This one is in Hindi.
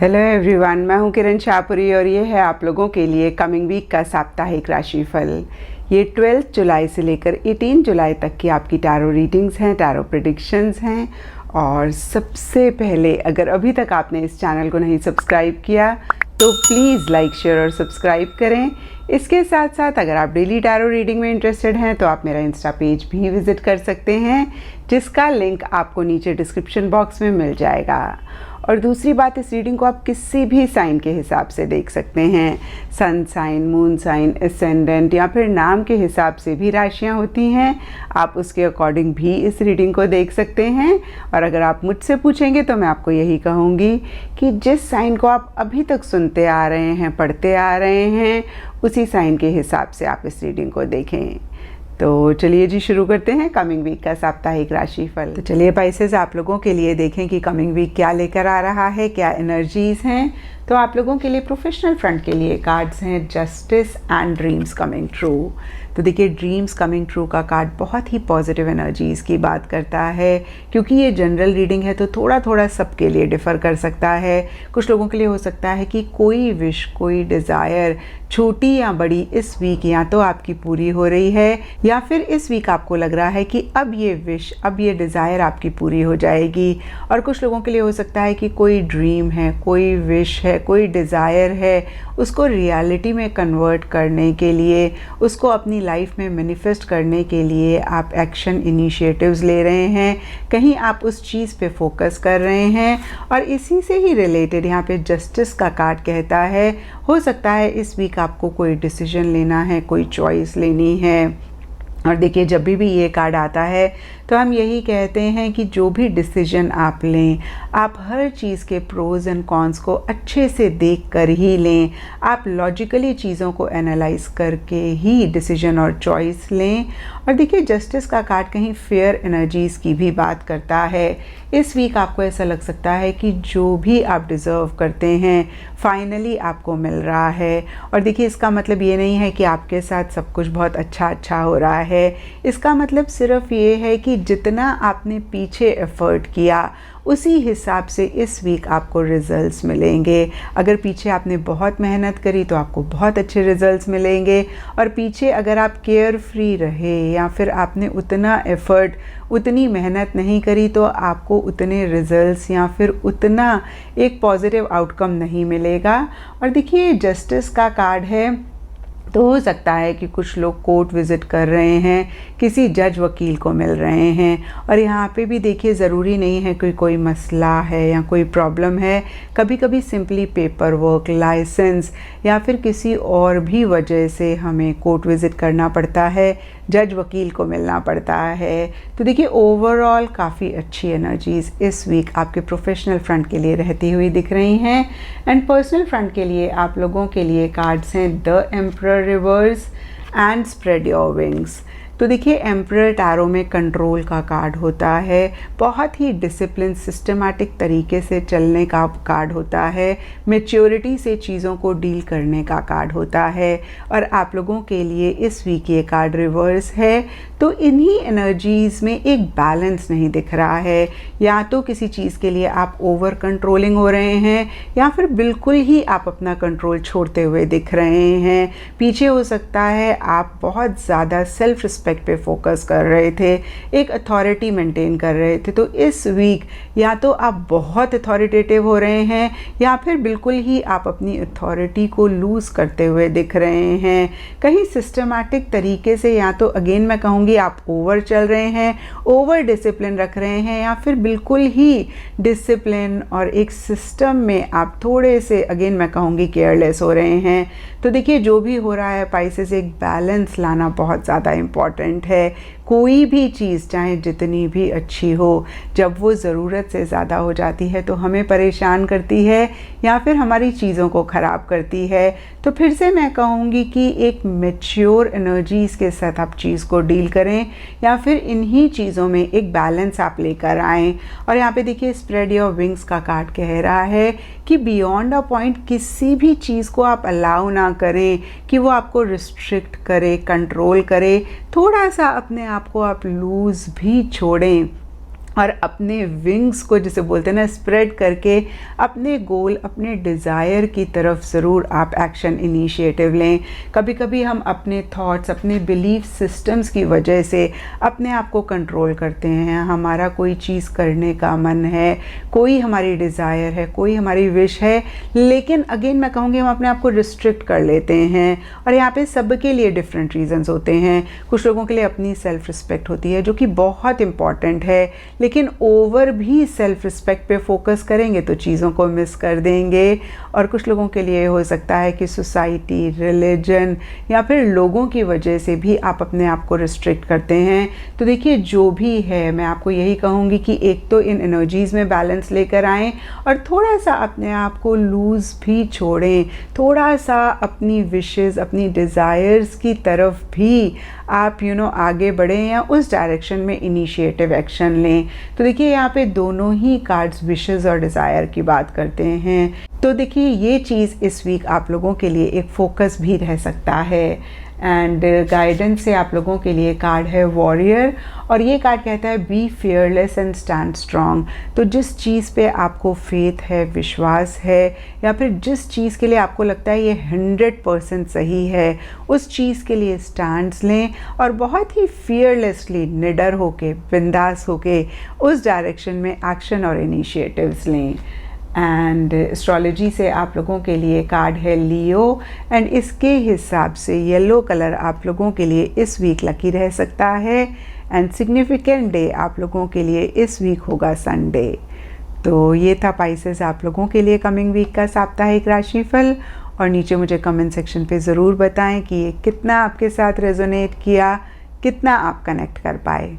हेलो एवरीवन, मैं हूं किरण शाहपुरी और ये है आप लोगों के लिए कमिंग वीक का साप्ताहिक राशिफल। ये 12 जुलाई से लेकर 18 जुलाई तक की आपकी टैरो रीडिंग्स हैं, टैरो प्रेडिक्शंस हैं। और सबसे पहले, अगर अभी तक आपने इस चैनल को नहीं सब्सक्राइब किया तो प्लीज़ लाइक, शेयर और सब्सक्राइब करें। इसके साथ साथ अगर आप डेली टैरो रीडिंग में इंटरेस्टेड हैं तो आप मेरा इंस्टा पेज भी विज़िट कर सकते हैं, जिसका लिंक आपको नीचे डिस्क्रिप्शन बॉक्स में मिल जाएगा। और दूसरी बात, इस रीडिंग को आप किसी भी साइन के हिसाब से देख सकते हैं। Sun sign, moon sign, ascendant या फिर नाम के हिसाब से भी राशियां होती हैं। आप उसके अकॉर्डिंग भी इस रीडिंग को देख सकते हैं। और अगर आप मुझसे पूछेंगे तो मैं आपको यही कहूँगी कि जिस साइन को आप अभी तक सुनते आ रहे हैं, पढ़ते आ रहे हैं, उसी साइन के हिसाब से आप इस रीडिंग को देखें। तो चलिए जी, शुरू करते हैं कमिंग वीक का साप्ताहिक राशिफल। तो चलिए पाइसेस, आप लोगों के लिए देखें कि कमिंग वीक क्या लेकर आ रहा है, क्या एनर्जीज हैं। तो आप लोगों के लिए प्रोफेशनल फ्रंट के लिए कार्ड्स हैं justice and dreams coming true. तो देखिए, ड्रीम्स कमिंग ट्रू का कार्ड बहुत ही पॉजिटिव एनर्जीज़ की बात करता है। क्योंकि ये जनरल रीडिंग है तो थोड़ा थोड़ा सबके लिए डिफ़र कर सकता है। कुछ लोगों के लिए हो सकता है कि कोई विश, कोई डिज़ायर, छोटी या बड़ी, इस वीक या तो आपकी पूरी हो रही है, या फिर इस वीक आपको लग रहा है कि अब ये विश, अब ये डिज़ायर आपकी पूरी हो जाएगी। और कुछ लोगों के लिए हो सकता है कि कोई ड्रीम है, कोई विश है, कोई डिज़ायर है, उसको रियलिटी में कन्वर्ट करने के लिए, उसको अपनी लाइफ में मैनिफेस्ट करने के लिए आप एक्शन इनिशिएटिव्स ले रहे हैं। कहीं आप उस चीज़ पे फोकस कर रहे हैं। और इसी से ही रिलेटेड यहाँ पे जस्टिस का कार्ड कहता है, हो सकता है इस वीक आपको कोई डिसीजन लेना है, कोई चॉइस लेनी है। और देखिए, जब भी ये कार्ड आता है तो हम यही कहते हैं कि जो भी डिसीजन आप लें, आप हर चीज़ के प्रोज एंड कॉन्स को अच्छे से देख कर ही लें। आप लॉजिकली चीज़ों को एनालाइज करके ही डिसीजन और चॉइस लें। और देखिए, जस्टिस का कार्ड कहीं फेयर एनर्जीज़ की भी बात करता है। इस वीक आपको ऐसा लग सकता है कि जो भी आप डिज़र्व करते हैं फाइनली आपको मिल रहा है। और देखिए, इसका मतलब ये नहीं है कि आपके साथ सब कुछ बहुत अच्छा हो रहा है। इसका मतलब सिर्फ ये है कि जितना आपने पीछे एफर्ट किया, उसी हिसाब से इस वीक आपको रिजल्ट्स मिलेंगे। अगर पीछे आपने बहुत मेहनत करी तो आपको बहुत अच्छे रिजल्ट्स मिलेंगे। और पीछे अगर आप केयर फ्री रहे या फिर आपने उतना एफर्ट, उतनी मेहनत नहीं करी, तो आपको उतने रिजल्ट्स या फिर उतना एक पॉजिटिव आउटकम नहीं मिलेगा। और देखिए, जस्टिस का कार्ड है, तो हो सकता है कि कुछ लोग कोर्ट विज़िट कर रहे हैं, किसी जज वकील को मिल रहे हैं। और यहाँ पे भी देखिए, ज़रूरी नहीं है कि कोई मसला है या कोई प्रॉब्लम है। कभी कभी सिंपली पेपर वर्क, लाइसेंस या फिर किसी और भी वजह से हमें कोर्ट विज़िट करना पड़ता है, जज वकील को मिलना पड़ता है। तो देखिए, ओवरऑल काफ़ी अच्छी एनर्जीज़ इस वीक आपके प्रोफेशनल फ्रंट के लिए रहती हुई दिख रही हैं। एंड पर्सनल फ्रंट के लिए आप लोगों के लिए कार्ड्स हैं the emperor reverse and spread your wings. तो देखिए, एम्परर टैरो में कंट्रोल का कार्ड होता है, बहुत ही डिसिप्लिन, सिस्टमैटिक तरीके से चलने का कार्ड होता है, मैच्योरिटी से चीज़ों को डील करने का कार्ड होता है। और आप लोगों के लिए इस वीक ये कार्ड रिवर्स है। तो इन्हीं एनर्जीज़ में एक बैलेंस नहीं दिख रहा है। या तो किसी चीज़ के लिए आप ओवर कंट्रोलिंग हो रहे हैं, या फिर बिल्कुल ही आप अपना कंट्रोल छोड़ते हुए दिख रहे हैं। पीछे हो सकता है आप बहुत ज़्यादा सेल्फ रिस्पेक्ट पे फोकस कर रहे थे, एक अथॉरिटी मेंटेन कर रहे थे। तो इस वीक या तो आप बहुत अथॉरिटेटिव हो रहे हैं, या फिर बिल्कुल ही आप अपनी अथॉरिटी को लूज़ करते हुए दिख रहे हैं। कहीं सिस्टमैटिक तरीके से, या तो अगेन मैं कहूँगी आप ओवर चल रहे हैं, ओवर डिसिप्लिन रख रहे हैं, या फिर बिल्कुल ही डिसिप्लिन और एक सिस्टम में आप थोड़े से, अगेन मैं कहूँगी, केयरलेस हो रहे हैं। तो देखिए, जो भी हो रहा है पाइसेस, एक बैलेंस लाना बहुत ज़्यादा इम्पॉर्टेंट है। कोई भी चीज़ चाहे जितनी भी अच्छी हो, जब वो ज़रूरत से ज़्यादा हो जाती है तो हमें परेशान करती है या फिर हमारी चीज़ों को ख़राब करती है। तो फिर से मैं कहूँगी कि एक मैच्योर एनर्जीज़ के साथ आप चीज़ को डील करें, या फिर इन्हीं चीज़ों में एक बैलेंस आप लेकर आएँ। और यहाँ पे देखिए, स्प्रेड योर विंग्स का कार्ड कह रहा है कि बियॉन्ड अ पॉइंट किसी भी चीज़ को आप अलाउ ना करें कि वो आपको रिस्ट्रिक्ट करे, कंट्रोल करे। थोड़ा सा अपने आप को आप लूज़ भी छोड़ें। और अपने विंग्स को जिसे बोलते हैं ना स्प्रेड करके अपने गोल, अपने डिज़ायर की तरफ ज़रूर आप एक्शन इनिशिएटिव लें। कभी कभी हम अपने थॉट्स, अपने बिलीफ सिस्टम्स की वजह से अपने आप को कंट्रोल करते हैं। हमारा कोई चीज़ करने का मन है, कोई हमारी डिज़ायर है, कोई हमारी विश है, लेकिन अगेन मैं कहूँगी हम अपने आप को रिस्ट्रिक्ट कर लेते हैं। और यहाँ पे सबके लिए डिफरेंट रीज़न्स होते हैं। कुछ लोगों के लिए अपनी सेल्फ रिस्पेक्ट होती है जो कि बहुत इम्पॉर्टेंट है, लेकिन ओवर भी सेल्फ रिस्पेक्ट पे फोकस करेंगे तो चीज़ों को मिस कर देंगे। और कुछ लोगों के लिए हो सकता है कि सोसाइटी, रिलीजन या फिर लोगों की वजह से भी आप अपने आप को रिस्ट्रिक्ट करते हैं। तो देखिए जो भी है, मैं आपको यही कहूँगी कि एक तो इन एनर्जीज़ में बैलेंस लेकर आएँ और थोड़ा सा अपने आप को लूज़ भी छोड़ें। थोड़ा सा अपनी विशेज़, अपनी डिज़ायर्स की तरफ भी आप आगे बढ़ें या उस डायरेक्शन में इनिशिएटिव एक्शन लें। तो देखिए यहाँ पे दोनों ही कार्ड्स विशेज़ और डिज़ायर की बात करते हैं। तो देखिए ये चीज़ इस वीक आप लोगों के लिए एक फोकस भी रह सकता है। एंड गाइडेंस से आप लोगों के लिए कार्ड है वॉरियर, और ये कार्ड कहता है be fearless and stand strong. तो जिस चीज़ पे आपको फेथ है, विश्वास है, या फिर जिस चीज़ के लिए आपको लगता है ये 100% सही है, उस चीज़ के लिए स्टैंड्स लें और बहुत ही फियरलेसली, निडर होके, बिंदास होके उस डायरेक्शन में एक्शन और इनिशिएटिव्स लें। एंड एस्ट्रोलॉजी से आप लोगों के लिए कार्ड है लियो, एंड इसके हिसाब से येलो कलर आप लोगों के लिए इस वीक लकी रह सकता है। एंड सिग्निफिकेंट डे आप लोगों के लिए इस वीक होगा संडे। तो ये था पाइसेस आप लोगों के लिए कमिंग वीक का साप्ताहिक राशिफल। और नीचे मुझे कमेंट सेक्शन पे ज़रूर बताएं कि ये कितना आपके साथ रेजोनेट किया, कितना आप कनेक्ट कर पाए।